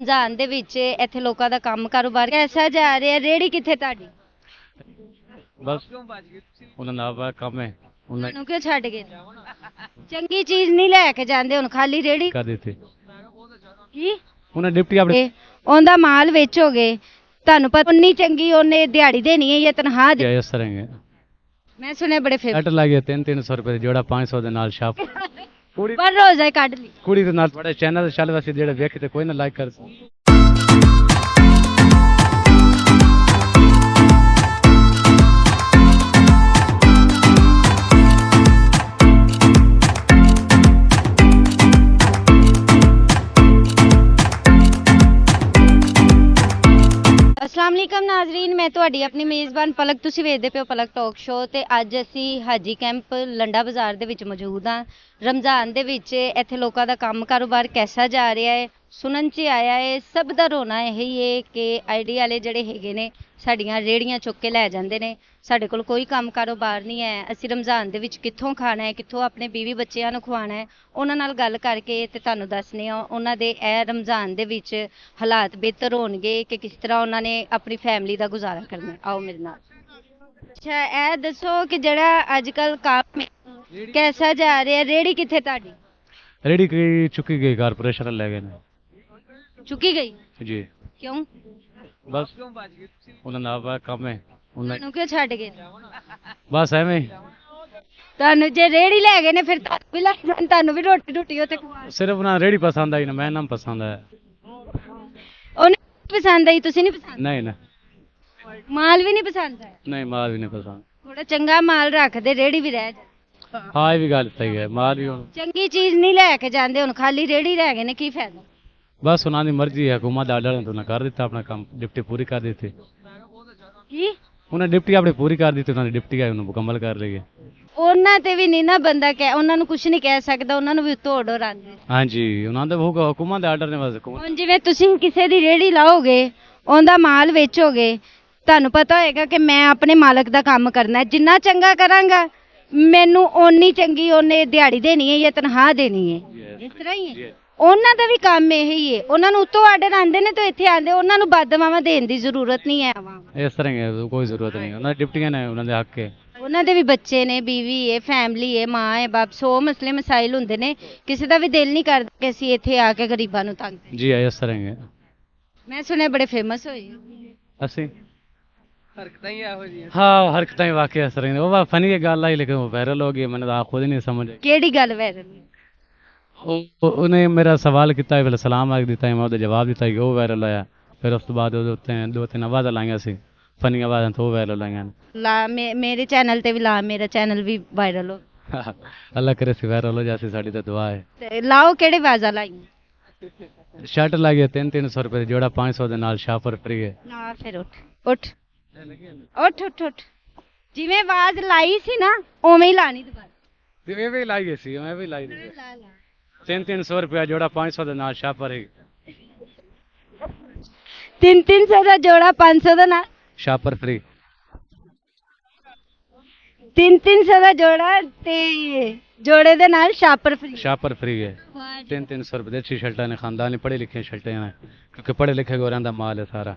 ਰਮਜ਼ਾਨ ਦੇ ਵਿੱਚ ਇੱਥੇ ਲੋਕਾਂ ਦਾ ਕੰਮ ਕਾਰੋਬਾਰ ਕੈਸਾ ਜਾ ਰਿਹਾ? ਰੇਹੜੀ ਕਿੱਥੇ ਤੁਹਾਡੀ? ਬਸ ਉਹਨਾਂ ਦਾ ਆਪਣਾ ਕੰਮ ਹੈ ਉਹਨਾਂ ਤੁਹਾਨੂੰ ਕਿਉਂ ਛੱਡ ਗਏ? ਚੰਗੀ ਚੀਜ਼ ਨਹੀਂ ਲੈ ਕੇ ਜਾਂਦੇ, ਹੁਣ ਖਾਲੀ ਰੇਹੜੀ ਕਰ ਦਿੱਤੇ ਕੀ? ਉਹਨਾਂ ਡਿਪਟੀ ਆਪਣੇ ਇਹ ਉਹਦਾ ਮਾਲ ਵੇਚੋਗੇ, ਤੁਹਾਨੂੰ ਪਤਾ ਉਨੀ ਚੰਗੀ ਉਹਨੇ ਦਿਹਾੜੀ ਦੇਣੀ ਹੈ ਜਾਂ ਤਨਖਾਹ ਦੇ? ਇਸ ਤਰ੍ਹਾਂ ਹੈ ਮੈਂ ਸੁਣਿਆ ਬੜੇ ਫੇਮਸ ਐਟ ਲੱਗ ਗਿਆ 300 ਰੁਪਏ ਦਾ ਜੋੜਾ 500 ਦੇ ਨਾਲ ਸ਼ਾਪ ਕੁੜੀ ਪਰ ਰੋਜ਼ਾ ਹੀ ਕੱਢ ਲਈ। ਕੁੜੀ ਦੇ ਨਾਲ ਤੁਹਾਡੇ ਚੈਨਲ ਚੱਲ ਵਸੇ ਜਿਹੜੇ ਵੇਖ ਤੇ ਕੋਈ ਨਾ ਲਾਈਕ ਕਰ अस्सलाम वालेकुम नाजरीन, मैं ਤੁਹਾਡੀ ਆਪਣੀ ਮੇਜ਼ਬਾਨ ਪਲਕ, ਤੁਸੀਂ ਵੇਖਦੇ ਪਿਓ ਪਲਕ ਟਾਕ ਸ਼ੋ। ਤੇ ਅੱਜ ਅਸੀਂ ਹਾਜੀ ਕੈਂਪ ਲੰਡਾ ਬਾਜ਼ਾਰ ਦੇ ਵਿੱਚ ਮੌਜੂਦ ਹਾਂ। ਰਮਜ਼ਾਨ ਦੇ ਵਿੱਚ ਇੱਥੇ ਲੋਕਾਂ ਦਾ ਕੰਮ ਕਾਰੋਬਾਰ ਕੈਸਾ ਜਾ ਰਿਹਾ ਹੈ ਸੁਣਨ 'ਚ ਆਇਆ ਹੈ। ਸਭ ਦਾ ਰੋਣਾ ਇਹੀ ਹੈ ਕਿ ਆਈਡੀ ਵਾਲੇ ਜਿਹੜੇ ਹੈਗੇ ਨੇ ਸਾਡੀਆਂ ਰੇੜੀਆਂ ਚੁੱਕ ਕੇ ਲੈ ਜਾਂਦੇ ਨੇ, ਸਾਡੇ ਕੋਲ ਕੋਈ ਕੰਮ ਕਾਰੋਬਾਰ ਨਹੀਂ ਹੈ। ਅਸੀਂ ਰਮਜ਼ਾਨ ਦੇ ਵਿੱਚ ਕਿੱਥੋਂ ਖਾਣਾ ਹੈ, ਕਿੱਥੋਂ ਆਪਣੇ ਬੀਵੀ ਬੱਚਿਆਂ ਨੂੰ ਖਵਾਉਣਾ ਹੈ, ਉਹਨਾਂ ਨਾਲ ਗੱਲ ਕਰਕੇ ਤੇ ਤੁਹਾਨੂੰ ਦੱਸਨੇ ਆ ਉਹਨਾਂ ਦੇ ਇਹ ਰਮਜ਼ਾਨ ਦੇ ਵਿੱਚ ਹਾਲਾਤ ਬਿਹਤਰ ਹੋਣਗੇ ਕਿ ਕਿਸ ਤਰ੍ਹਾਂ ਉਹਨਾਂ ਨੇ ਆਪਣੀ ਫੈਮਿਲੀ ਦਾ ਗੁਜ਼ਾਰਾ ਕਰਨਾ ਹੈ। ਆਓ ਮੇਰੇ ਨਾਲ। ਅੱਛਾ, ਇਹ ਦੱਸੋ ਕਿ ਜਿਹੜਾ ਅੱਜ ਕੱਲ ਕੰਮ ਕੈਸਾ ਜਾ ਰਿਹਾ? ਰੇੜੀ ਕਿੱਥੇ ਤੁਹਾਡੀ? ਰੈਡੀ ਕੀ ਚੁੱਕੀ ਗਈ ਕਾਰਪੋਰੇਸ਼ਨ ਲੈ ਗਏ ਨੇ ਚੁੱਕੀ ਗਈ? ਜੀ ਕਿਉਂ? ਬਸ ਉਹਨਾਂ ਦਾ ਆਪਣਾ ਕੰਮ ਹੈ ਉਹਨਾਂ ਤੁਹਾਨੂੰ ਕਿਉਂ ਛੱਡ ਗਏ? ਬਸ ਐਵੇਂ ਤੁਹਾਨੂੰ ਜੇ ਰੇੜੀ ਲੈ ਗਏ ਨੇ ਫਿਰ ਤੁਹਾਨੂੰ ਵੀ ਲੈ ਜਾਣ, ਤੁਹਾਨੂੰ ਵੀ ਰੋਟੀ ਰੋਟੀ ਉੱਥੇ ਖਵਾ। ਸਿਰਫ ਨਾ ਰੇੜੀ ਪਸੰਦ ਆਈ ਨਾ ਮੈਂ ਨਾਮ ਪਸੰਦ ਆਇਆ ਉਹਨੇ ਪਸੰਦ ਆਈ, ਤੁਸੀਂ ਨਹੀਂ ਪਸੰਦ? ਨਹੀਂ ਨਾ ਮਾਲ ਵੀ ਨਹੀਂ ਪਸੰਦ ਆਇਆ? ਨਹੀਂ ਮਾਲ ਵੀ ਨਹੀਂ ਪਸੰਦ। ਥੋੜਾ ਚੰਗਾ ਮਾਲ ਰੱਖਦੇ, ਰੇੜੀ ਵੀ ਰਹਿ ਜਾ। ਹਾਂ ਇਹ ਵੀ ਗੱਲ ਸਹੀ ਹੈ ਮਾਲ ਵੀ ਹੁਣ ਚੰਗੀ ਚੀਜ਼ ਨਹੀਂ ਲੈ ਕੇ ਜਾਂਦੇ, ਹੁਣ ਖਾਲੀ ਰੇੜੀ ਰਹਿ ਗਏ ਨੇ, ਕੀ ਫਾਇਦਾ? ਬਸ ਉਹਨਾਂ ਦੀ ਮਰਜ਼ੀ ਹੈ ਹਕੂਮਤ ਦਾ ਆਰਡਰ ਤੋਂ ਨਾ ਕਰ ਦਿੱਤਾ ਆਪਣਾ ਕੰਮ ਡਿਪਟੀ ਪੂਰੀ ਕਰ ਦਿੱਤੀ ਕੀ ਉਹਨਾਂ ਡਿਪਟੀ ਆਪਣੇ ਪੂਰੀ ਕਰ ਦਿੱਤੀ ਉਹਨਾਂ ਦੀ ਡਿਪਟੀ ਆਈ ਉਹਨੂੰ ਮੁਕੰਮਲ ਕਰ ਲਈ ਹੈ ਉਹਨਾਂ ਤੇ ਵੀ ਨਹੀਂ ਨਾ ਬੰਦਾ ਕਹਿ, ਉਹਨਾਂ ਨੂੰ ਕੁਝ ਨਹੀਂ ਕਹਿ ਸਕਦਾ, ਉਹਨਾਂ ਨੂੰ ਵੀ ਉੱਤੋਂ ਆਰਡਰ ਆਉਂਦੇ। ਹਾਂਜੀ ਉਹਨਾਂ ਦਾ ਹੁਕੂਮਤ ਦਾ ਆਰਡਰ ਨੇ ਬਸ ਹੁਕੂਮਤ ਹੁਣ ਜਿਵੇਂ ਤੁਸੀਂ ਕਿਸੇ ਦੀ ਰੇੜੀ ਲਾਓਗੇ, ਉਹਦਾ ਮਾਲ ਵੇਚੋਗੇ, ਤੁਹਾਨੂੰ ਪਤਾ ਹੋਏਗਾ ਕਿ ਮੈਂ ਆਪਣੇ ਮਾਲਕ ਦਾ ਕੰਮ ਕਰਨਾ ਹੈ, ਜਿੰਨਾ ਚੰਗਾ ਕਰਾਂਗਾ ਮੈਨੂੰ ਓਨੀ ਚੰਗੀ ਉਹਨੇ ਦਿਹਾੜੀ ਦੇਣੀ ਹੈ ਜਾਂ ਤਨਖਾਹ ਦੇਣੀ ਹੈ। ਇਸ ਤਰ੍ਹਾਂ ਹੀ ਹੈ ਉਹਨਾਂ ਦਾ ਵੀ ਕੰਮ ਇਹੀ ਹੈ। ਉਹਨਾਂ ਨੂੰ ਉੱਤੋਂ ਆਰਡਰ ਆਉਂਦੇ ਨੇ ਤੇ ਇੱਥੇ ਆਉਂਦੇ, ਉਹਨਾਂ ਨੂੰ ਬਦਦੁਆਵਾਂ ਦੇਣ ਦੀ ਜ਼ਰੂਰਤ ਨਹੀਂ ਹੈ। ਇਸ ਤਰ੍ਹਾਂ ਹੀ ਹੈ ਕੋਈ ਜ਼ਰੂਰਤ ਨਹੀਂ ਉਹਨਾਂ ਦੀ ਡਿਪਟੀਆਂ ਨੇ ਉਹਨਾਂ ਦੇ ਹੱਕ ਹੈ ਉਹਨਾਂ ਦੇ ਵੀ ਬੱਚੇ ਨੇ, ਬੀਵੀ ਹੈ, ਫੈਮਿਲੀ ਹੈ, ਮਾਂ ਹੈ, ਬਾਪ, 100 ਮਸਲੇ ਮਸਾਇਲ ਹੁੰਦੇ ਨੇ। ਕਿਸੇ ਦਾ ਵੀ ਦਿਲ ਨਹੀਂ ਕਰਦਾ ਕਿ ਅਸੀਂ ਇੱਥੇ ਆ ਕੇ ਗਰੀਬਾਂ ਨੂੰ ਤੰਗ ਕਰੀਏ। ਜੀ ਇਸ ਤਰ੍ਹਾਂ ਹੀ ਹੈ ਮੈਂ ਸੁਣਿਆ ਬੜੇ ਫੇਮਸ ਹੋਏ ਅਸੀਂ ਹਰਕਤਾਂ ਹੀ ਇਹੋ ਜਿਹੀਆਂ ਹਾਂ ਹਰਕਤਾਂ ਹੀ ਵਾਕਿਆ ਇਸ ਤਰ੍ਹਾਂ ਹੀ ਉਹ ਫਨੀ ਦੀ ਗੱਲ ਆਈ ਲੇਕਿਨ ਉਹ ਵਾਇਰਲ ਹੋ ਗਈ ਮੈਨੂੰ ਤਾਂ ਖੁਦ ਨਹੀਂ ਸਮਝ ਆਈ ਕਿਹੜੀ ਗੱਲ ਵਾਇਰਲ? ਉਹਨੇ ਮੇਰਾ ਸਵਾਲ ਕੀਤਾ ਫਿਰ ਸਲਾਮ ਆਖ ਦਿੱਤਾ ਮੈਂ ਉਹਦਾ ਜਵਾਬ ਦਿੱਤਾ ਕਿ ਉਹ ਵਾਇਰਲ ਹੋਇਆ ਫਿਰ ਉਸ ਤੋਂ ਬਾਅਦ ਉਹਦੇ ਉੱਤੇ 2-3 ਆਵਾਜ਼ਾਂ ਲਾਈਆਂ ਸੀ ਫਨੀ ਆਵਾਜ਼ਾਂ ਤੋਂ ਉਹ ਵਾਇਰਲ ਲਾਈਆਂ ਲਾ ਮੇਰੇ ਚੈਨਲ ਤੇ ਵੀ ਲਾ, ਮੇਰਾ ਚੈਨਲ ਵੀ ਵਾਇਰਲ ਹੋ। ਅੱਲਾ ਕਰੇ ਸੀ ਵਾਇਰਲ ਹੋ ਜਾਸੀ ਸਾਡੀ ਤਾਂ ਦੁਆ ਹੈ ਤੇ ਲਾਓ, ਕਿਹੜੇ ਆਵਾਜ਼ਾਂ ਲਾਈਆਂ? ਸ਼ਰਟ ਲੱਗੀ 300 ਰੁਪਏ ਦੀ ਜੋੜਾ 500 ਦੇ ਨਾਲ ਸ਼ਾਪਰ ਫ੍ਰੀ ਹੈ ਨਾ ਫਿਰ ਉੱਠ ਉੱਠ ਉੱਠ ਉੱਠ ਉੱਠ, ਜਿਵੇਂ ਆਵਾਜ਼ ਲਾਈ ਸੀ ਨਾ ਉਵੇਂ ਹੀ ਲਾਣੀ ਦੁਬਾਰਾ। ਤੇ ਇਹ ਵੀ ਲਾਈ ਸੀ ਮੈਂ ਵੀ ਲਾਈ ਦਿੱਤੀ ਲਾ ਲਾ 300 ਰੁਪਏ ਜੋੜਾ 500 ਦੇ ਨਾਲ ਸ਼ਾਪਰ ਹੈ 300 ਦਾ ਜੋੜਾ 500 ਦਾ ਨਾ, ਸ਼ਾਪਰ ਫ੍ਰੀ 300 ਦਾ ਜੋੜਾ ਤੇ ਜੋੜੇ ਦੇ ਨਾਲ ਸ਼ਾਪਰ ਫ੍ਰੀ। ਸ਼ਾਪਰ ਫ੍ਰੀ ਹੈ 300 ਰੁਪਏ ਦੀ ਅੱਛੀ ਸ਼ਰਟਾਂ ਨੇ ਖਾਨਦਾਨੀ ਪੜ੍ਹੇ ਲਿਖੇ ਸ਼ਰਟਾਂ ਨੇ ਕਿਉਂਕਿ ਪੜ੍ਹੇ ਲਿਖੇ ਗੋਰਿਆਂ ਦਾ ਮਾਲ ਹੈ ਸਾਰਾ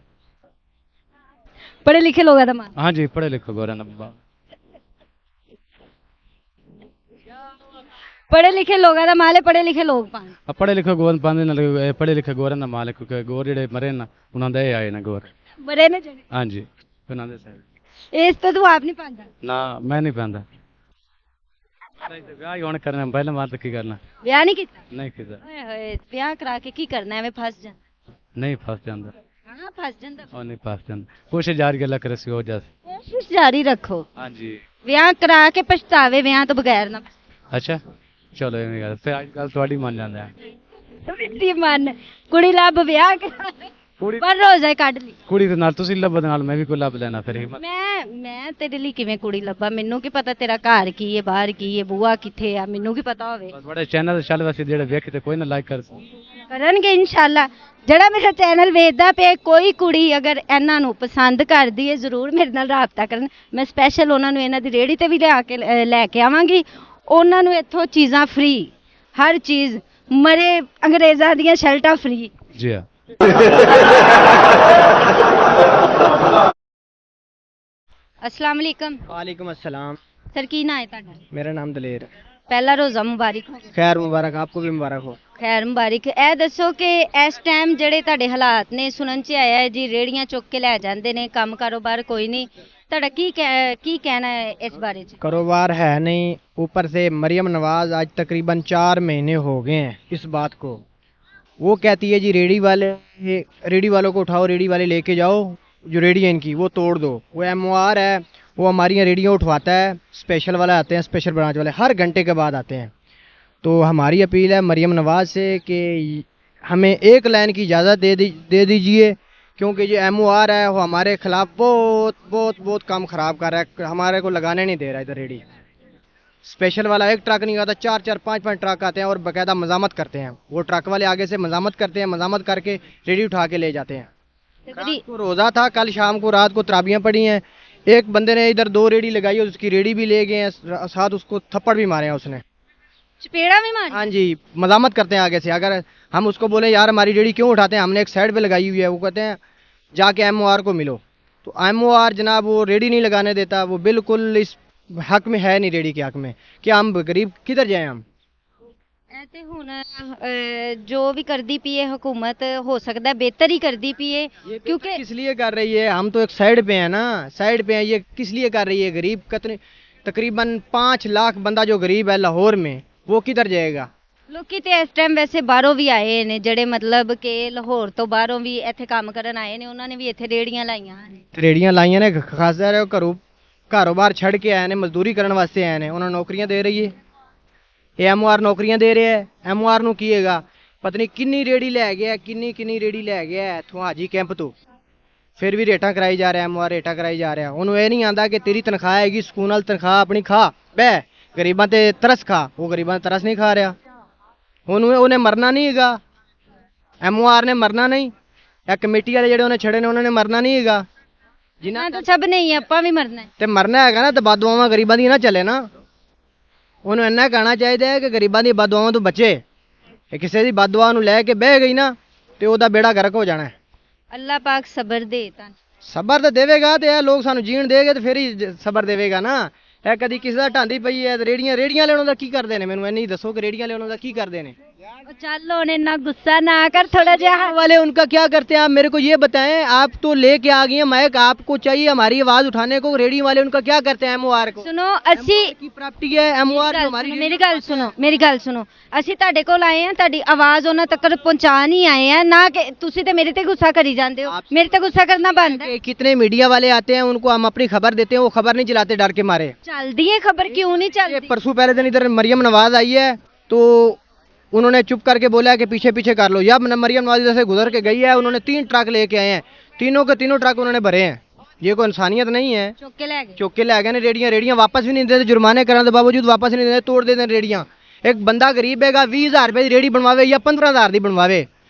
ਪੜ੍ਹੇ ਲਿਖੇ ਲੋਕਾਂ ਦਾ ਮਾਲ। ਹਾਂਜੀ ਪੜ੍ਹੇ ਲਿਖੇ ਗੋਰਿਆਂ ਦਾ ਮਾਲ ਪੜ੍ਹੇ ਲਿਖੇ ਲੋਕਾਂ ਦਾ ਮਾਲ ਹੈ, ਪੜ੍ਹੇ ਲਿਖੇ ਲੋਕ ਪਾਣ। ਪੜ੍ਹੇ ਲਿਖੇ ਗੋਰ ਪਾਉਂਦੇ ਨਾਲ ਪੜ੍ਹੇ ਲਿਖੇ ਗੋਰਿਆਂ ਦਾ ਮਾਲ ਹੈ ਕਿਉਂਕਿ ਗੋਰ ਜਿਹੜੇ ਮਰੇ ਨਾ ਉਹਨਾਂ ਦਾ ਇਹ ਆਏ ਨਾ ਗੋਰ ਬੜੇ ਨੇ ਜਿਹੜੇ, ਹਾਂਜੀ ਉਹਨਾਂ ਦੇ ਇਸ ਤੋਂ ਤੂੰ ਆਪ ਨਹੀਂ ਪਾਉਂਦਾ? ਨਾ ਮੈਂ ਨਹੀਂ ਪਾਉਂਦਾ ਵਿਆਹ ਹੀ ਹੁਣ ਕਰਨਾ ਪਹਿਲਾਂ ਬਾਤ ਕੀ ਕਰਨਾ ਵਿਆਹ ਨਹੀਂ ਕੀਤਾ? ਨਹੀਂ ਕੀਤਾ ਓਏ ਹੋਏ, ਵਿਆਹ ਕਰਾ ਕੇ ਕੀ ਕਰਨਾ? ਐਵੇਂ ਫਸ ਜਾਂਦਾ। ਨਹੀਂ ਫਸ ਜਾਂਦਾ ਹਾਂ ਫਸ ਜਾਂਦਾ। ਉਹ ਨਹੀਂ ਫਸ ਜਾਂਦਾ ਕੋਸ਼ਿਸ਼ ਜਾਰੀ ਗੱਲਾਂ ਕਰੇ ਸੀ ਹੋ ਜਾਸ ਕੋਸ਼ਿਸ਼ ਜਾਰੀ ਰੱਖੋ, ਹਾਂਜੀ ਵਿਆਹ ਕਰਾ ਕੇ ਪਛਤਾਵੇ ਵਿਆਹ ਤੋਂ ਬਗੈਰ ਨਾ। ਅੱਛਾ ਚਲੋ ਐਵੇਂ ਗੱਲ ਫਿਰ ਅੱਜ ਕੱਲ ਤੁਹਾਡੀ ਮੰਨ ਜਾਂਦਾ ਮੇਰੀ ਮਨ ਕੁੜੀ ਲੱਭ ਵਿਆਹ ਕਰਾ, ਕੁੜੀ ਪਰ ਰੋਜ਼ਾ ਹੀ ਕੱਢ ਲਈ। ਕੁੜੀ ਦੇ ਨਾਲ ਤੁਸੀਂ ਲੱਭ ਦੇ ਨਾਲ ਮੈਂ ਵੀ ਕੋਈ ਲੱਭ ਲੈਣਾ ਫਿਰ ਹਿੰਮਤ ਮੈਂ ਤੇਰੇ ਲਈ ਕਿਵੇਂ ਕੁੜੀ ਲੱਭਾਂ? ਮੈਨੂੰ ਕੀ ਪਤਾ ਤੇਰਾ ਘਰ ਕੀ ਹੈ, ਬਾਹਰ ਕੀ ਹੈ, ਬੂਆ ਕਿੱਥੇ ਆ, ਮੈਨੂੰ ਕੀ ਪਤਾ ਹੋਵੇ? ਤੁਹਾਡੇ ਚੈਨਲ ਚੱਲ ਵਸੇ ਜਿਹੜੇ ਵੇਖ ਤੇ ਕੋਈ ਨਾ ਲਾਈਕ ਕਰ ਕਰਨਗੇ ਇਨਸ਼ਾਅੱਲਾ। ਜਿਹੜਾ ਮੇਰਾ ਚੈਨਲ ਵੇਖਦਾ ਪਿਆ, ਕੋਈ ਕੁੜੀ ਅਗਰ ਇਹਨਾਂ ਨੂੰ ਪਸੰਦ ਕਰਦੀ ਹੈ ਜ਼ਰੂਰ ਮੇਰੇ ਨਾਲ ਰਾਬਤਾ ਕਰਨ। ਮੈਂ ਸਪੈਸ਼ਲ ਉਹਨਾਂ ਨੂੰ ਇਹਨਾਂ ਦੀ ਰੇੜੀ ਤੇ ਵੀ ਲੈ ਕੇ ਆਵਾਂਗੀ। ਉਹਨਾਂ ਨੂੰ ਇੱਥੋਂ ਚੀਜ਼ਾਂ ਫ੍ਰੀ, ਹਰ ਚੀਜ਼, ਮਰੇ ਅੰਗਰੇਜ਼ਾਂ ਦੀਆਂ ਸ਼ਰਟਾਂ ਫ੍ਰੀ। ਜੀ ਹਾਂ अस्सलाम वालेकुम वालेकुम अस्सलाम। सर की ना है ਤੁਹਾਡਾ? मेरा नाम दलेर। ਪਹਿਲਾ ਰੋਜ਼ਾ ਮੁਬਾਰਕ ਹੋ। खैर मुबारक, आपको भी मुबारक हो। ਖੈਰ ਮੁਬਾਰਕ। ਇਹ ਦੱਸੋ ਕਿ ਇਸ ਟਾਈਮ ਜਿਹੜੇ ਤੁਹਾਡੇ ਹਾਲਾਤ ਨੇ ਸੁਣਨ ਚ ਆਇਆ ਹੈ ਜੀ ਰੇੜੀਆਂ ਚੁੱਕ ਕੇ ਲੈ ਜਾਂਦੇ ਨੇ, ਕੰਮ ਕਾਰੋਬਾਰ ਕੋਈ ਨਹੀਂ, ਤੁਹਾਡਾ ਕੀ ਕਹਿਣਾ ਹੈ ਇਸ ਬਾਰੇ ਚ? कारोबार है नहीं, ऊपर से मरियम नवाज आज तकरीबन 4 महीने हो गए हैं इस बात को। वो कहती है जी रेडी वालों को उठाओ, रेडी वाले लेके जाओ, जो रेडी है इनकी वो तोड़ दो। वो MOR है, वो हमारी यहाँ रेडियाँ उठवाता है, स्पेशल वाला आते हैं, स्पेशल ब्रांच वाले हर घंटे के बाद आते हैं। तो हमारी अपील है मरियम नवाज से कि हमें एक लाइन की इजाज़त दे दीजिए, क्योंकि जो MOR है वो हमारे खिलाफ बहुत बहुत बहुत काम ख़राब कर रहा है, हमारे को लगाने नहीं दे रहा इधर रेडी। स्पेशल वाला एक ट्रक नहीं आता, 4-4 5-5 ट्रक आते हैं और बाकायदा मजामत करते हैं। वो ट्रक वाले आगे से मजामत करते हैं, मजामत करके रेडी उठा के ले जाते हैं। तो रोज़ा था, कल शाम को रात को तराबियाँ पड़ी हैं, एक बंदे ने इधर 2 रेडी लगाई, उसकी रेडी भी ले गए हैं, साथ उसको थप्पड़ भी मारे हैं उसने। चपेड़ा भी मारी? हाँ जी, मजामत करते हैं आगे से। अगर हम उसको बोले यार हमारी रेडी क्यों उठाते हैं, हमने एक साइड पे लगाई हुई है, वो कहते हैं जाके MOR को मिलो। तो MOR जनाब वो रेडी नहीं लगाने देता, वो बिल्कुल इस हक में है नहीं, रेडी के हक में। कि हम गरीब किधर जाएं हम? ਇਹ ਤੇ ਹੁਣ ਜੋ ਵੀ ਕਰਦੀ ਪਈ ਹੈ ਹਕੂਮਤ ਹੋ ਸਕਦਾ ਹੈ ਬਿਹਤਰ ਹੀ ਕਰਦੀ ਪਈ ਹੈ क्योंकि किस लिए कर रही है, हम तो एक साइड पे हैं ना, साइड पे हैं, ये किस लिए कर रही है? गरीब कितने, तकरीबन 5 लाख बंदा जो गरीब है लाहौर में, वो किधर जाएगा? ਲੋਕੀ ਤੇ ਇਸ ਟਾਈਮ ਵੈਸੇ ਬਾਹਰੋਂ ਵੀ ਆਏ ਨੇ, ਜਿਹੜੇ ਮਤਲਬ ਕਿ ਲਾਹੌਰ ਤੋਂ ਬਾਹਰੋਂ ਵੀ ਇੱਥੇ ਕੰਮ ਕਰਨ ਆਏ ਨੇ, ਉਹਨਾਂ ਨੇ ਵੀ ਇੱਥੇ ਰੇੜੀਆਂ ਲਾਈਆਂ ਨੇ। ਰੇੜੀਆਂ ਲਾਈਆਂ ਨੇ, ਖਾਸਾ ਘਰੋਂ ਬਾਹਰ ਛੱਡ ਕੇ ਆਏ ਨੇ, ਮਜ਼ਦੂਰੀ ਕਰਨ ਵਾਸਤੇ ਆਏ ਨੇ, ਉਹਨਾਂ ਨੂੰ ਨੌਕਰੀਆਂ ਦੇ ਰਹੀ ਹੈ। ਇਹ MOR ਨੌਕਰੀਆਂ ਦੇ ਰਿਹਾ ਹੈ। MOR ਨੂੰ ਕੀ ਹੈਗਾ, ਪਤਾ ਨਹੀਂ ਕਿੰਨੀ ਰੇੜੀ ਲੈ ਗਿਆ, ਕਿੰਨੀ ਰੇੜੀ ਲੈ ਗਿਆ ਇੱਥੋਂ ਹਾਜੀ ਕੈਂਪ ਤੋਂ, ਫਿਰ ਵੀ ਰੇਟਾਂ ਕਰਾਈ ਜਾ ਰਿਹਾ, MOR ਰੇਟਾਂ ਕਰਾਈ ਜਾ ਰਿਹਾ। ਉਹਨੂੰ ਇਹ ਨਹੀਂ ਆਂਦਾ ਕਿ ਤੇਰੀ ਤਨਖਾਹ ਹੈਗੀ, ਸਕੂਨ ਨਾਲ ਤਨਖਾਹ ਆਪਣੀ ਖਾ ਬਹਿ, ਗਰੀਬਾਂ ਤੇ ਤਰਸ ਖਾ। ਉਹ ਗਰੀਬਾਂ ਤੇ ਤਰਸ ਨਹੀਂ ਖਾ ਰਿਹਾ। ਉਹਨੇ ਮਰਨਾ ਨਹੀਂ ਹੈਗਾ, MOR ਨੇ ਮਰਨਾ ਨਹੀਂ, ਇਹ ਕਮੇਟੀ ਵਾਲੇ ਜਿਹੜੇ ਉਹਨੇ ਛੜੇ ਨੇ ਉਹਨਾਂ ਨੇ ਮਰਨਾ ਨਹੀਂ ਹੈਗਾ। ਜਿਨ੍ਹਾਂ ਤਾਂ ਸਭ ਨਹੀਂ, ਆਪਾਂ ਵੀ ਮਰਨਾ ਹੈ। ਤੇ ਮਰਨਾ ਹੈਗਾ ਨਾ, ਤੇ ਬਦਦੁਆਵਾਂ ਗਰੀਬਾਂ ਦੀ ਨਾ ਚੱਲੇ ਨਾ। ਉਹਨੂੰ ਇੰਨਾ ਕਹਿਣਾ ਚਾਹੀਦਾ ਹੈ ਕਿ ਗਰੀਬਾਂ ਦੀ ਬਦਦੁਆਵਾਂ ਤੋਂ ਬਚੇ। ਇਹ ਕਿਸੇ ਦੀ ਬਦਦੁਆ ਨੂੰ ਲੈ ਕੇ ਬਹਿ ਗਈ ਨਾ ਤੇ ਉਹਦਾ ਬੇੜਾ ਗਰਕ ਹੋ ਜਾਣਾ ਹੈ। ਅੱਲਾਹ ਪਾਕ ਸਬਰ ਦੇ ਤਾਂ ਸਬਰ ਤਾਂ ਦੇਵੇਗਾ, ਤੇ ਇਹ ਲੋਕ ਸਾਨੂੰ ਜੀਣ ਦੇਗੇ ਤੇ ਫਿਰ ਹੀ ਸਬਰ ਦੇਵੇਗਾ ਨਾ। ਇਹ ਕਦੀ ਕਿਸੇ ਦਾ ਢਾਂਦੀ ਪਈ ਹੈ, ਰੇੜੀਆਂ ਲੈਣ ਦਾ ਕੀ ਕਰਦੇ ਨੇ? ਮੈਨੂੰ ਇੰਨੀ ਦੱਸੋ ਕਿ ਰੇੜੀਆਂ ਲੈਣ ਦਾ ਕੀ ਕਰਦੇ ਨੇ? ਚੱਲ ਹੁਣ ਇੰਨਾ ਗੁੱਸਾ ਨਾ ਕਰ, ਥੋੜਾ ਜਿਹਾ वाले उनका क्या करते हैं आप मेरे को ये बताएं। आप तो लेके आ गई हैं माइक, आपको चाहिए हमारी आवाज उठाने को। रेडी वाले उनका क्या करते हैं MOR को? ਸੁਣੋ ਅਸੀਂ की प्राप्ति है MOR जो हमारी ਮੇਰੀ ਗੱਲ ਸੁਣੋ ਅਸੀਂ ਤੁਹਾਡੇ ਕੋਲ ਆਏ ਆ, ਤੁਹਾਡੀ ਆਵਾਜ਼ ਉਹਨਾਂ ਤੱਕ ਪਹੁੰਚਾਉਣ ਹੀ ਆਏ ਆ, ਨਾ ਕਿ ਤੁਸੀਂ ਤੇ ਮੇਰੇ ਤੇ ਗੁੱਸਾ ਕਰੀ ਜਾਂਦੇ ਹੋ। ਮੇਰੇ ਤੇ ਗੁੱਸਾ ਕਰਨਾ ਬੰਦ ਹੈ। कितने मीडिया वाले आते हैं, उनको हम अपनी खबर देते हैं, वो खबर नहीं चलाते डर के मारे। ਚੱਲਦੀ ਹੈ ਖਬਰ, ਕਿਉਂ ਨਹੀਂ ये ਚੱਲਦੀ? परसों पहले दिन इधर मरियम नवाज आई है, तो उन्होंने चुप करके बोला कि पीछे पीछे कर लो। या मरियम नवाज इधर से गुजर के गई है, उन्होंने 3 ट्रक लेके आए हैं, तीनों के तीनों ट्रक उन्होंने भरे हैं। ये कोई इंसानियत नहीं है। ਚੁੱਕ ਕੇ ਲੈ ਗਏ। चौक के ले गए ने रेडियां वापस भी नहीं देते, जुर्माने कराने के बावजूद वापस नहीं देते, तोड़ देते रेडियां। एक बंदा गरीब हैगा 20,000 रुपए की रेडी बनवावे या 15,000 की बनवावे,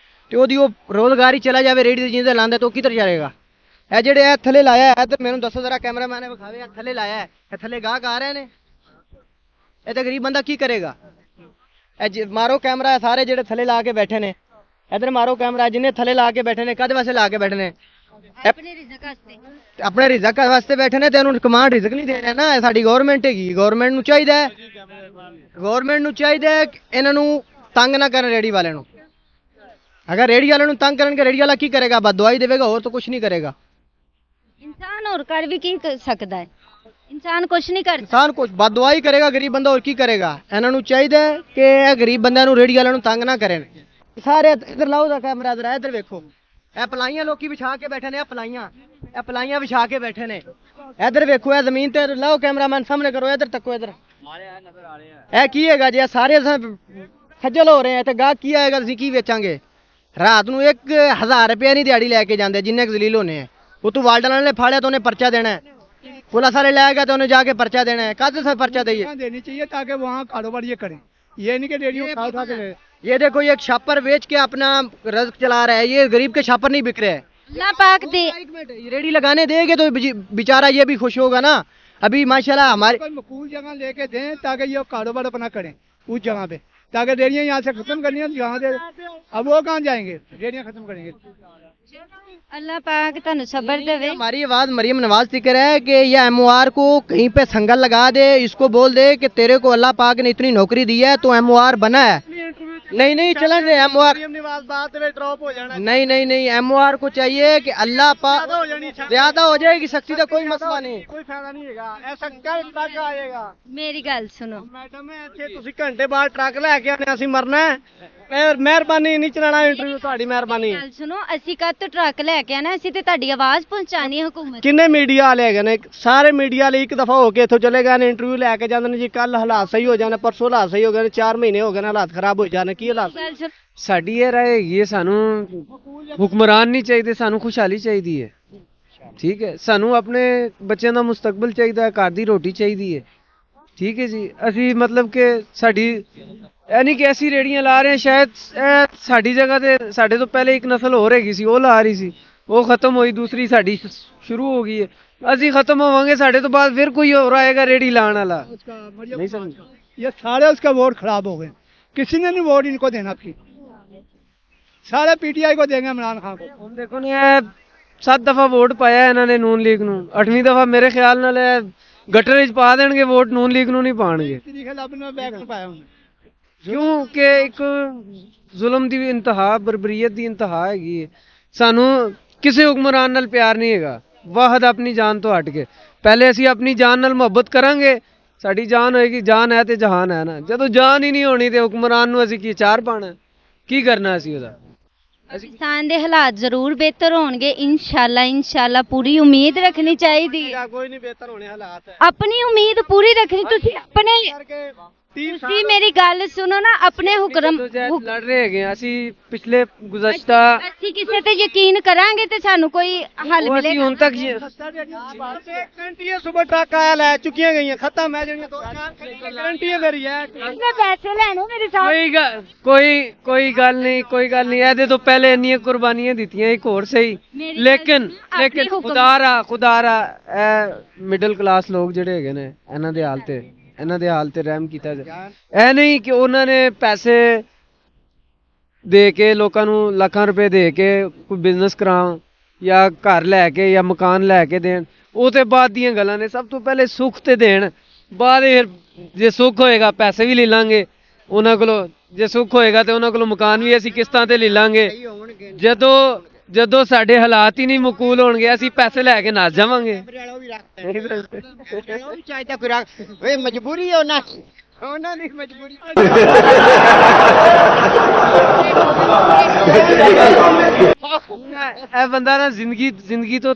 तो ਉਹਦੀ ਉਹ ਰੋਜ਼ਗਾਰ ਹੀ ਚਲਾ ਜਾਵੇ ਰੇੜੀ ਤੇ ਜਿੰਦੇ ਲਾਂਦੇ, तो ਕਿੱਧਰ ਜਾਏਗਾ? ਇਹ ਜਿਹੜੇ ਇਹ ਥੱਲੇ ਲਾਇਆ ਹੈ, ਇੱਧਰ ਮੈਨੂੰ ਦੱਸੋ ਜ਼ਰਾ, ਕੈਮਰਾਮੈਨ ਨੇ ਵਿਖਾਵੇ, ਇਹ ਥੱਲੇ ਲਾਇਆ ਹੈ, ਇਹ ਥੱਲੇ ਗਾਹਕ ਆ ਰਹੇ ਨੇ, ਇਹ ਤਾਂ ਗਰੀਬ ਬੰਦਾ ਕੀ ਕਰੇਗਾ? ਮਾਰੋ ਕੈਮਰਾ, ਸਾਰੇ ਜਿਹੜੇ ਥੱਲੇ ਲਾ ਕੇ ਬੈਠੇ ਨੇ, ਇੱਧਰ ਮਾਰੋ ਕੈਮਰਾ, ਜਿੰਨੇ ਥੱਲੇ ਲਾ ਕੇ ਬੈਠੇ ਨੇ, ਕਦ ਵਾਸਤੇ ਲਾ ਕੇ ਬੈਠੇ ਨੇ? ਆਪਣੇ ਰਿਜ਼ਕ ਵਾਸਤੇ। ਆਪਣੇ ਰਿਜ਼ਕ ਵਾਸਤੇ ਬੈਠੇ ਨੇ, ਤੇ ਇਹਨੂੰ ਕਮਾਂਡ ਰਿਜ਼ਕ ਨਹੀਂ ਦੇ ਰਿਹਾ ਨਾ। ਇਹ ਸਾਡੀ ਗਵਰਨਮੈਂਟ ਹੈਗੀ, ਗਵਰਨਮੈਂਟ ਨੂੰ ਚਾਹੀਦਾ ਹੈ ਕਿ ਇਹਨਾਂ ਨੂੰ ਤੰਗ ਨਾ ਕਰਨ ਰੇੜੀ ਵਾਲਿਆਂ ਨੂੰ। ਅਗਰ ਰੇੜੀ ਵਾਲਿਆਂ ਨੂੰ ਤੰਗ ਕਰਨਗੇ, ਰੇੜੀ ਵਾਲਾ ਕੀ ਕਰੇਗਾ? ਬਦਦੁਆਈ ਦੇਵੇਗਾ, ਹੋਰ ਤਾਂ ਕੁਝ ਨਹੀਂ ਕਰੇਗਾ। ਇਨਸਾਨ ਹੋਰ ਕਰ ਵੀ ਕੀ ਸਕਦਾ ਹੈ? ਇਨਸਾਨ ਕੁਝ ਨਹੀਂ ਕਰਦਾ। ਇਨਸਾਨ ਕੁਝ ਬਦਦੁਆਈ ਕਰੇਗਾ, ਗਰੀਬ ਬੰਦਾ ਹੋਰ ਕੀ ਕਰੇਗਾ? ਇਹਨਾਂ ਨੂੰ ਚਾਹੀਦਾ ਹੈ ਕਿ ਇਹ ਗਰੀਬ ਬੰਦਿਆਂ ਨੂੰ, ਰੇੜੀ ਵਾਲਿਆਂ ਨੂੰ ਤੰਗ ਨਾ ਕਰਨ। ਸਾਰੇ ਇੱਧਰ ਲਾਓ ਦਾ ਕੈਮਰਾ, ਜ਼ਰਾ ਇੱਧਰ ਵੇਖੋ, ਇਹ ਪਲਾਈਆਂ ਲੋਕੀ ਵਿਛਾ ਕੇ ਬੈਠੇ ਨੇ, ਇਹ ਪਲਾਈਆਂ ਵਿਛਾ ਕੇ ਬੈਠੇ ਨੇ। ਇੱਧਰ ਵੇਖੋ, ਇਹ ਜ਼ਮੀਨ ਤੇ ਲਾਓ ਕੈਮਰਾਮੈਨ, ਸਾਹਮਣੇ ਕਰੋ, ਇੱਧਰ ਤੱਕੋ, ਇੱਧਰ ਇਹ ਕੀ ਹੈਗਾ ਜੀ? ਇਹ ਸਾਰੇ ਖੱਜਲ ਹੋ ਰਹੇ ਆ, ਤੇ ਗਾਹਕ ਕੀ ਆਏਗਾ? ਅਸੀਂ ਕੀ ਵੇਚਾਂਗੇ? ਰਾਤ ਨੂੰ 1,000 ਰੁਪਏ ਨਹੀਂ ਦਿਹਾੜੀ ਲੈ ਕੇ ਜਾਂਦੇ, ਜਿੰਨੇ ਕੁ ਜ਼ਲੀਲ ਹੋਣੇ ਆ। ਉਹ ਤੂੰ ਵਾਲਡਨ ਨੇ ਫਾੜਿਆ ਤਾਂ ਉਹਨੇ ਪਰਚਾ देना है, पुलिस वाले लाएगा तो उन्हें जाके पर्चा देना है। कद से पर्चा देंगे? देनी चाहिए ताकि वहाँ कारोबार ये करें, ये नहीं कि रेडियो उठा उठा के ले। ये देखो, ये छापर बेच के अपना रज़्क चला रहा है, ये गरीब के छापर नहीं बिक रहे हैं। अल्लाह पाक दे। एक मिनट, ये रेडी लगाने देंगे तो बेचारा ये भी खुश होगा ना। अभी माशाल्लाह हमारे कोई मकबूल जगह लेके दें ताकि ये कारोबार अपना करें उस जगह पे। ताकि रेडियां यहाँ से खत्म करनी है, यहाँ से अब वो कहाँ जाएंगे, रेडियां खत्म करेंगे। अल्लाह पाक ਤੁਹਾਨੂੰ सब्र देवे। हमारी आवाज मरियम नवाज फिक्र है कि ये एमओआर को कहीं पे संगल लगा दे, इसको बोल दे कि तेरे को अल्लाह पाक ने इतनी नौकरी दी है तो एमओआर बना है। नहीं नहीं चलन दे एमओआर, नहीं नहीं नहीं एमओआर को चाहिए कि अल्लाह पाक ज्यादा हो जाएगी सख्ती तो कोई मसला नहीं, कोई फायदा नहीं है, ऐसा कल तक आएगा। मेरी गल सुनो, मैडम ਇੱਥੇ ਤੁਸੀਂ ਘੰਟੇ ਬਾਅਦ ਟਰੱਕ ਲੈ ਕੇ ਆਨੇ ਅਸੀਂ ਮਰਨਾ ਹੈ, ਮਿਹਰਬਾਨੀ ਨਹੀਂ ਚਲਾਣਾ ਇੰਟਰਵਿਊ, ਤੁਹਾਡੀ ਮਿਹਰਬਾਨੀ। ਗੱਲ ਸੁਣੋ, ਅਸੀਂ ਕਦ ਤੋਂ ਟਰੱਕ ਲੈ ਕੇ ਆਣਾ, ਅਸੀਂ ਤੇ ਤੁਹਾਡੀ ਆਵਾਜ਼ ਪਹੁੰਚਾਣੀ ਹੈ ਹੁਕੂਮਤ। ਕਿੰਨੇ ਮੀਡੀਆ ਵਾਲੇ ਹੈਗੇ ਨੇ, ਸਾਰੇ ਮੀਡੀਆ ਵਾਲੇ ਇੱਕ ਦਫਾ ਹੋ ਕੇ ਇੱਥੋਂ ਚਲੇ ਗਏ ਨੇ, ਇੰਟਰਵਿਊ ਲੈ ਕੇ ਜਾਂਦੇ ਨੇ ਜੀ, ਕੱਲ ਹਾਲਾਤ ਸਹੀ ਹੋ ਜਾਣੇ, ਪਰਸੋਂ ਹਾਲਾਤ ਸਹੀ ਹੋ ਗਏ ਨੇ, 4 ਮਹੀਨੇ ਹੋ ਗਏ ਨੇ ਹਾਲਾਤ ਖਰਾਬ ਹੋ ਜਾਣੇ, ਕੀ ਹਾਲਾਤ। ਗੱਲ ਸੁਣ, ਸਾਡੀ ਇਹ ਰਾਏ ਹੈਗੀ ਹੈ, ਸਾਨੂੰ ਹੁਕਮਰਾਨ ਨਹੀਂ ਚਾਹੀਦੇ, ਸਾਨੂੰ ਖੁਸ਼ਹਾਲੀ ਚਾਹੀਦੀ ਹੈ। ਠੀਕ ਹੈ, ਸਾਨੂੰ ਆਪਣੇ ਬੱਚਿਆਂ ਦਾ ਮੁਸਤਕਬਲ ਚਾਹੀਦਾ ਹੈ, ਘਰ ਦੀ ਰੋਟੀ ਚਾਹੀਦੀ ਹੈ। ਠੀਕ ਹੈ ਜੀ, ਅਸੀਂ ਮਤਲਬ ਕਿ ਸਾਡੀ ਇਹ ਨਹੀਂ ਕਿ ਅਸੀਂ ਰੇੜੀਆਂ ਲਾ ਰਹੇ ਹਾਂ, ਸ਼ਾਇਦ ਇਹ ਸਾਡੀ ਜਗ੍ਹਾ ਤੇ ਸਾਡੇ ਤੋਂ ਪਹਿਲੇ ਇੱਕ ਨਸਲ ਹੋਰ ਹੈਗੀ ਸੀ, ਉਹ ਲਾ ਰਹੀ ਸੀ, ਉਹ ਖਤਮ ਹੋਈ, ਦੂਸਰੀ ਸਾਡੀ ਸ਼ੁਰੂ ਹੋ ਗਈ ਹੈ, ਅਸੀਂ ਖਤਮ ਹੋਵਾਂਗੇ, ਸਾਡੇ ਤੋਂ ਬਾਅਦ ਫਿਰ ਕੋਈ ਹੋਰ ਆਏਗਾ ਰੇੜੀ ਲਾਉਣ ਵਾਲਾ। नहीं समझ, ये सारे उसका वोट खराब हो गए, किसी ने नहीं वोट इनको देना फिर, सारे पीटीआई को देंगे इमरान खान को। ਹੁਣ ਦੇਖੋ ਨੇ ਇਹ 7 ਦਫਾ ਵੋਟ ਪਾਇਆ ਇਹਨਾਂ ਨੇ ਨੂਨ ਲੀਗ ਨੂੰ, 8ਵੀਂ ਦਫਾ ਮੇਰੇ ਖਿਆਲ ਨਾਲ ਇਹ ਗਟਰ ਵਿੱਚ ਪਾ ਦੇਣਗੇ ਵੋਟ, ਨੂਨ ਲੀਗ ਨੂੰ ਨਹੀਂ ਪਾਣਗੇ, तरीके लब ने बैग नहीं पाया उन्होंने। ਕਿਉਂਕਿ ਇੱਕ ਜ਼ੁਲਮ ਦੀ ਇੰਤਹਾ, ਬਰਬਰੀਅਤ ਦੀ ਇੰਤਹਾ ਹੈਗੀ ਹੈ। ਸਾਨੂੰ ਕਿਸੇ ਹੁਕਮਰਾਨ ਨਾਲ ਪਿਆਰ ਨਹੀਂ ਹੈਗਾ, ਵਾਹਦ ਆਪਣੀ ਜਾਨ ਤੋਂ ਹਟ ਕੇ। ਪਹਿਲੇ ਅਸੀਂ ਆਪਣੀ ਜਾਨ ਨਾਲ ਮੁਹੱਬਤ ਕਰਾਂਗੇ, ਸਾਡੀ ਜਾਨ ਹੋਏਗੀ, ਜਾਨ ਹੈ ਤੇ ਜਹਾਨ ਹੈ ਨਾ। ਜਦੋਂ ਜਾਨ ਹੀ ਨਹੀਂ ਹੋਣੀ ਤੇ ਹੁਕਮਰਾਨ ਨੂੰ ਅਸੀਂ ਕੀ ਚਾਰ ਪਾਣਾ, ਕੀ ਕਰਨਾ ਅਸੀਂ ਉਹਦਾ। ਪਾਕਿਸਤਾਨ ਦੇ ਹਾਲਾਤ ਜ਼ਰੂਰ ਬਿਹਤਰ ਹੋਣਗੇ, ਇਨਸ਼ਾਅੱਲਾ ਪੂਰੀ ਉਮੀਦ ਰੱਖਣੀ ਚਾਹੀਦੀ ਹੈ। ਕੋਈ ਨਹੀਂ ਬਿਹਤਰ ਹੋਣੇ ਹਾਲਾਤ ਹੈ, ਆਪਣੀ ਉਮੀਦ ਪੂਰੀ ਰੱਖਣੀ, ਤੁਸੀਂ ਮੇਰੀ ਗੱਲ ਸੁਣੋ ਨਾ, ਆਪਣੇ ਹੁਕਮ ਲੜ ਰਹੇ ਹੈਗੇ ਹਾਂ ਅਸੀਂ ਪਿਛਲੇ ਗੁਜ਼ਸ਼ਤਾ, ਅਸੀਂ ਕਿਸੇ ਤੇ ਯਕੀਨ ਕਰਾਂਗੇ ਤੇ ਸਾਨੂੰ ਕੋਈ ਹੱਲ ਉਹ ਅਸੀਂ ਮਿਲੇਗਾ। ਹੁਣ ਤੱਕ ਘੰਟੀਆਂ ਸੁਬਹ ਟਰੱਕ ਆਇਆ ਲੈ ਚੁੱਕੀਆਂ ਗਈਆਂ, ਖਤਮ ਹੈ ਜਿਹੜੀਆਂ 2-4 ਘੰਟੀਆਂ ਮੇਰੀ ਹੈ। ਮੈਂ ਪੈਸੇ ਲੈਣੋ ਮੇਰੇ ਸਾਥ। ਕੋਈ ਗੱਲ ਨਹੀਂ, ਕੋਈ ਗੱਲ ਨਹੀਂ, ਇਹਦੇ ਤੋਂ ਪਹਿਲੇ ਇੰਨੀਆਂ ਕੁਰਬਾਨੀਆਂ ਦਿੱਤੀਆਂ ਇੱਕ ਹੋਰ ਸਹੀ, ਲੇਕਿਨ ਖੁਦਾਰਾ ਇਹ ਮਿਡਲ ਕਲਾਸ ਲੋਕ ਜਿਹੜੇ ਹੈਗੇ ਨੇ, ਇਹਨਾਂ ਦੇ ਹਾਲ ਤੇ ਰਹਿਮ ਕੀਤਾ ਜਾਏ। ਇਹ ਨਹੀਂ ਕਿ ਉਹਨਾਂ ਨੇ ਪੈਸੇ ਦੇ ਕੇ ਲੋਕਾਂ ਨੂੰ ਲੱਖਾਂ ਰੁਪਏ ਦੇ ਕੇ ਕੋਈ ਬਿਜ਼ਨਸ ਕਰਾਉਣ ਜਾਂ ਘਰ ਲੈ ਕੇ ਜਾਂ ਮਕਾਨ ਲੈ ਕੇ ਦੇਣ, ਉਹ ਤੇ ਬਾਅਦ ਦੀਆਂ ਗੱਲਾਂ ਨੇ। ਸਭ ਤੋਂ ਪਹਿਲੇ ਸੁੱਖ ਤੇ ਦੇਣ, ਬਾਅਦ ਫਿਰ ਜੇ ਸੁੱਖ ਹੋਏਗਾ ਪੈਸੇ ਵੀ ਲੈ ਲਾਂਗੇ ਉਹਨਾਂ ਕੋਲੋਂ, ਜੇ ਸੁੱਖ ਹੋਏਗਾ ਤੇ ਉਹਨਾਂ ਕੋਲੋਂ ਮਕਾਨ ਵੀ ਅਸੀਂ ਕਿਸ਼ਤਾਂ ਤੇ ਲੈ ਲਾਂਗੇ। ਜਦੋਂ ਸਾਡੇ ਹਾਲਾਤ ਹੀ ਨਹੀਂ ਮਕਬੂਲ ਹੋਣਗੇ, ਅਸੀਂ ਪੈਸੇ ਲੈ ਕੇ ਨੱਸ ਜਾਵਾਂਗੇ। ਚਾਹੀਦਾ ਕੋਈ ਰੱਖ, ਓਏ ਮਜਬੂਰੀ ਹੈ ਉਹਨਾਂ ਦੀ ਮਜਬੂਰੀ। ਇਹ ਬੰਦਾ ਨਾ ਜ਼ਿੰਦਗੀ ਤੋਂ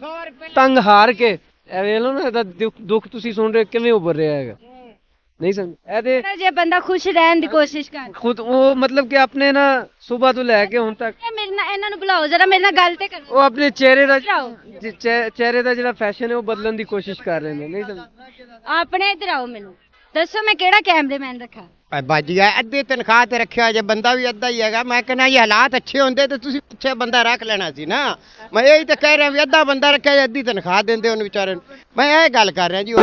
ਤੰਗ ਹਾਰ ਕੇ, ਇਹ ਵੇਖ ਲਓ ਨਾ, ਇਹਦਾ ਦੁੱਖ ਤੁਸੀਂ ਸੁਣ ਰਹੇ ਕਿਵੇਂ ਉੱਭਰ ਰਿਹਾ ਹੈਗਾ। ਨਹੀਂ ਸਮਝ, ਇਹਦੇ ਜੇ ਬੰਦਾ ਖੁਸ਼ ਰਹਿਣ ਦੀ ਕੋਸ਼ਿਸ਼ ਕਰ, ਖੁਦ ਉਹ ਮਤਲਬ ਕਿ ਆਪਣੇ ਨਾ ਸਵੇਰ ਤੋਂ ਲੈ ਕੇ ਹੁਣ ਤੱਕ, ਮੇਰੇ ਨਾਲ ਇਹਨਾਂ ਨੂੰ ਬੁਲਾਓ ਜਰਾ, ਮੇਰੇ ਨਾਲ ਗੱਲ ਤੇ ਕਰੋ। ਉਹ ਆਪਣੇ ਚਿਹਰੇ ਦਾ ਜਿਹੜਾ ਫੈਸ਼ਨ ਹੈ ਉਹ ਬਦਲਣ ਦੀ ਕੋਸ਼ਿਸ਼ ਕਰ ਰਹੇ ਨੇ। ਨਹੀਂ ਸਮਝ, ਆਪਣੇ ਇੱਧਰ ਆਓ, ਮੈਨੂੰ ਦੱਸੋ ਮੈਂ ਕਿਹੜਾ ਕੈਮਰਾਮੈਨ ਰੱਖਾਂ। ਬਾਜੀ ਹੈ ਅੱਧੀ ਤਨਖਾਹ ਤੇ ਰੱਖਿਆ ਜੇ, ਬੰਦਾ ਵੀ ਅੱਧਾ ਹੀ ਹੈਗਾ। ਮੈਂ ਕਹਿੰਦਾ ਇਹ ਹਾਲਾਤ ਅੱਛੇ ਹੁੰਦੇ ਤੇ ਤੁਸੀਂ ਪਿੱਛੇ ਬੰਦਾ ਰੱਖ ਲੈਣਾ ਸੀ ਨਾ। ਮੈਂ ਇਹੀ ਤਾਂ ਕਹਿ ਰਿਹਾ ਵੀ ਅੱਧਾ ਬੰਦਾ ਰੱਖਿਆ, ਅੱਧੀ ਤਨਖਾਹ ਦਿੰਦੇ ਉਹਨੂੰ ਵਿਚਾਰੇ ਨੂੰ। ਮੈਂ ਇਹ ਗੱਲ ਕਰ ਰਿਹਾ ਜੀ।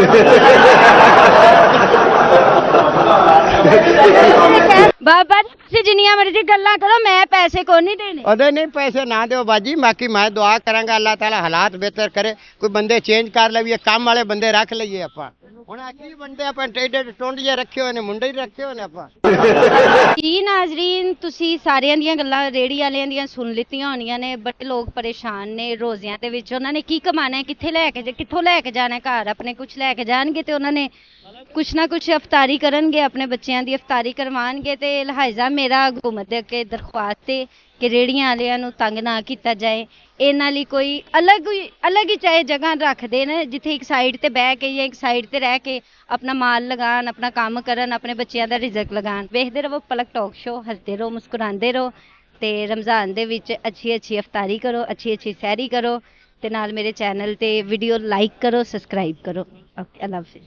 ਬਾਬਾ ਜੀ ਤੁਸੀਂ ਜਿੰਨੀਆਂ ਮਰਜ਼ੀ ਗੱਲਾਂ ਕਰੋ, ਮੈਂ ਪੈਸੇ ਕੋਈ ਨਹੀਂ ਦੇਣੇ। ਉਹਦੇ ਨਹੀਂ ਪੈਸੇ ਨਾ ਦਿਓ ਬਾਜੀ, ਬਾਕੀ ਮੈਂ ਦੁਆ ਕਰਾਂਗਾ ਅੱਲਾਹ ਤਾਲਾ ਹਾਲਾਤ ਬਿਹਤਰ ਕਰੇ, ਕੋਈ ਬੰਦੇ ਚੇਂਜ ਕਰ ਲਈਏ, ਕੰਮ ਵਾਲੇ ਬੰਦੇ ਰੱਖ ਲਈਏ ਆਪਾਂ। ਹੁਣ ਆਖਰੀ ਬੰਦੇ ਆਪਾਂ ਟੇਡੇ ਟੁੰਡ ਜੇ ਰੱਖੇ ਹੋਏ ਨੇ, ਮੁੰਡੇ ਹੀ ਰੱਖੇ ਹੋਏ ਨੇ ਆਪਾਂ। ਜੀ ਨਾਜ਼ਰੀਨ, ਤੁਸੀਂ ਸਾਰਿਆਂ ਦੀਆਂ ਗੱਲਾਂ ਰੇਹੜੀ ਵਾਲਿਆਂ ਦੀਆਂ ਸੁਣ ਲਿੱਤੀਆਂ ਹੋਣੀਆਂ ਨੇ। ਬੜੇ ਲੋਕ ਪਰੇਸ਼ਾਨ ਨੇ ਰੋਜ਼ਿਆਂ ਦੇ ਵਿੱਚ, ਉਹਨਾਂ ਨੇ ਕੀ ਕਮਾਣਾ ਹੈ, ਕਿੱਥੋਂ ਲੈ ਕੇ ਜਾਣਾ, ਘਰ ਆਪਣੇ ਕੁਝ ਲੈ ਕੇ ਜਾਣਗੇ ਤੇ ਉਹਨਾਂ ਨੇ ਕੁਛ ਨਾ ਕੁਛ ਅਫਤਾਰੀ ਕਰਨਗੇ, ਆਪਣੇ ਬੱਚਿਆਂ ਦੀ ਅਫਤਾਰੀ ਕਰਵਾਉਣਗੇ। ਤੇ ਲਿਹਾਜ਼ਾ ਮੇਰਾ ਹਕੂਮਤ ਦੇ ਅੱਗੇ ਦਰਖਾਸਤ ਹੈ ਕਿ ਰੇਹੜੀਆਂ ਵਾਲਿਆਂ ਨੂੰ ਤੰਗ ਨਾ ਕੀਤਾ ਜਾਏ। ਇਹਨਾਂ ਲਈ ਕੋਈ ਅਲੱਗ ਹੀ ਚਾਹੇ ਜਗ੍ਹਾ ਰੱਖ ਦੇਣ, ਜਿੱਥੇ ਇੱਕ ਸਾਈਡ ਤੇ ਬਹਿ ਕੇ ਜਾਂ ਇੱਕ ਸਾਈਡ ਤੇ ਰਹਿ ਕੇ ਆਪਣਾ ਮਾਲ ਲਗਾਉਣ, ਆਪਣਾ ਕੰਮ ਕਰਨ, ਆਪਣੇ ਬੱਚਿਆਂ ਦਾ ਰਿਜ਼ਕ ਲਗਾਉਣ। ਵੇਖਦੇ ਰਹੋ ਪਲਕ ਟਾਕ ਸ਼ੋ, ਹੱਸਦੇ ਰਹੋ, ਮੁਸਕਰਾਉਂਦੇ ਰਹੋ ਤੇ ਰਮਜ਼ਾਨ ਦੇ ਵਿੱਚ ਅੱਛੀ ਅਫਤਾਰੀ ਕਰੋ, ਅੱਛੀ ਸਹਿਰੀ ਕਰੋ ਤੇ ਨਾਲ ਮੇਰੇ ਚੈਨਲ ਤੇ ਵੀਡੀਓ ਲਾਈਕ ਕਰੋ, ਸਬਸਕ੍ਰਾਈਬ ਕਰੋ। ਓਕੇ, ਅੱਲਾ ਹਾਫਿਜ਼।